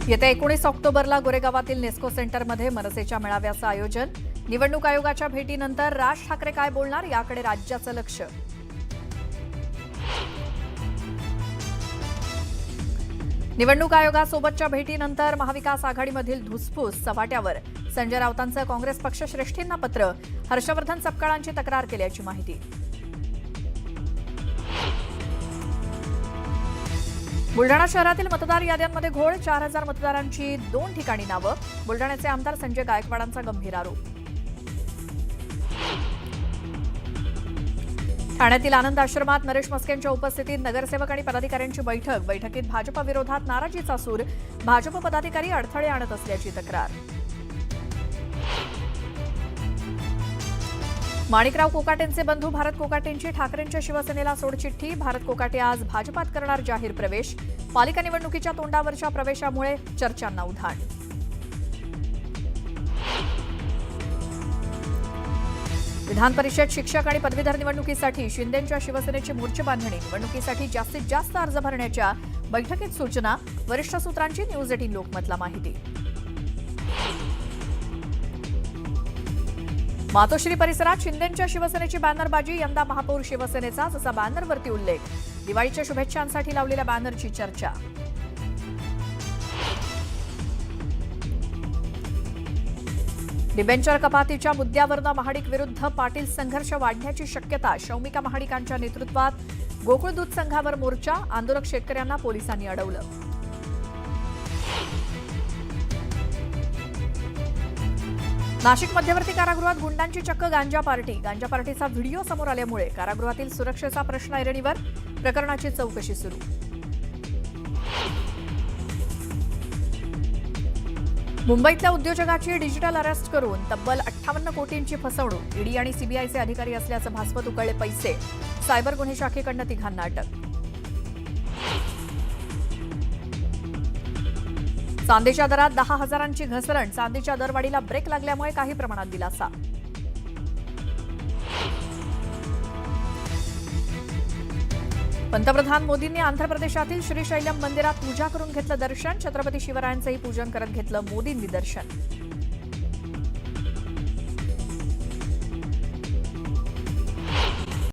येत्या 19 ऑक्टोबरला गोरेगावातील नेस्को सेंटरमध्ये मनसेच्या मेळाव्याचं आयोजन. निवडणूक आयोगाच्या भेटीनंतर राज ठाकरे काय बोलणार याकडे राज्याचं लक्ष. निवडणूक आयोगासोबतच्या भेटीनंतर महाविकास आघाडीमधील धुसफूस सपाट्यावर. संजय राऊतांचं काँग्रेस पक्षश्रेष्ठींना पत्र. हर्षवर्धन सपकाळांची तक्रार केल्याची माहिती. बुलढाणा शहरातील मतदार याद्यांमध्ये घोळ. 4000 मतदारांची 2 ठिकाणी नावं. बुलढाण्याचे आमदार संजय गायकवाडांचा गंभीर आरोप. ठाण्यातील आनंद आश्रमात नरेश मस्केंच्या उपस्थितीत नगरसेवक आणि पदाधिकाऱ्यांची बैठक. बैठकीत भाजपा विरोधात नाराजीचा सूर. भाजप पदाधिकारी अडथळे आणत असल्याची तक्रार. माणिकराव कोकाटेंचे बंधू भारत कोकाटेंची ठाकरेंच्या शिवसेनेला सोडचिठ्ठी. भारत कोकाटे आज भाजपात करणार जाहीर प्रवेश. पालिका निवडणुकीच्या तोंडावरच्या प्रवेशामुळे चर्चांना उधाण. विधान परिषद शिक्षक आणि पदवीधर निवडणुकीसाठी शिंदेंच्या शिवसेनेची मोर्चे बांधणी. निवडणुकीसाठी जास्तीत जास्त अर्ज भरण्याच्या बैठकीत सूचना. वरिष्ठ सूत्रांची न्यूज 18 लोकमतला माहिती. मातोश्री परिसरात शिंदेंच्या शिवसेनेची बॅनरबाजी. यंदा महापौर शिवसेनेचा, जसा बॅनरवरती उल्लेख. दिवाळीच्या शुभेच्छांसाठी लावलेल्या बॅनरची चर्चा. डिबेंचर कपातीच्या मुद्द्यावरून महाडिक विरुद्ध पाटील संघर्ष वाढण्याची शक्यता. शौमिका महाडिकांच्या नेतृत्वात गोकुळ दूध संघावर मोर्चा. आंदोलक शेतकऱ्यांना पोलिसांनी अडवलं. नाशिक मध्यवर्ती कारागृहात गुंडांची चक्क गांजा पार्टी. गांजा पार्टीचा व्हिडिओ समोर आल्यामुळे कारागृहातील सुरक्षेचा प्रश्न ऐरणीवर. प्रकरणाची चौकशी सुरू. मुंबईतल्या उद्योजकाची डिजिटल अरेस्ट करून तब्बल 58 कोटींची फसवणूक. ईडी आणि सीबीआयचे अधिकारी असल्याचं भासवत उकळले पैसे. सायबर गुन्हे शाखेकडून तिघांना अटक. चांदीच्या दरात 10,000ची घसरण. चांदीच्या दरवाढीला ब्रेक लागल्यामुळे काही प्रमाणात दिलासा. पंतप्रधान मोदींनी आंध्र प्रदेशातील श्रीशैलम मंदिरात पूजा करून घेतलं दर्शन. छत्रपती शिवरायांचंही पूजन करत घेतलं मोदींनी दर्शन.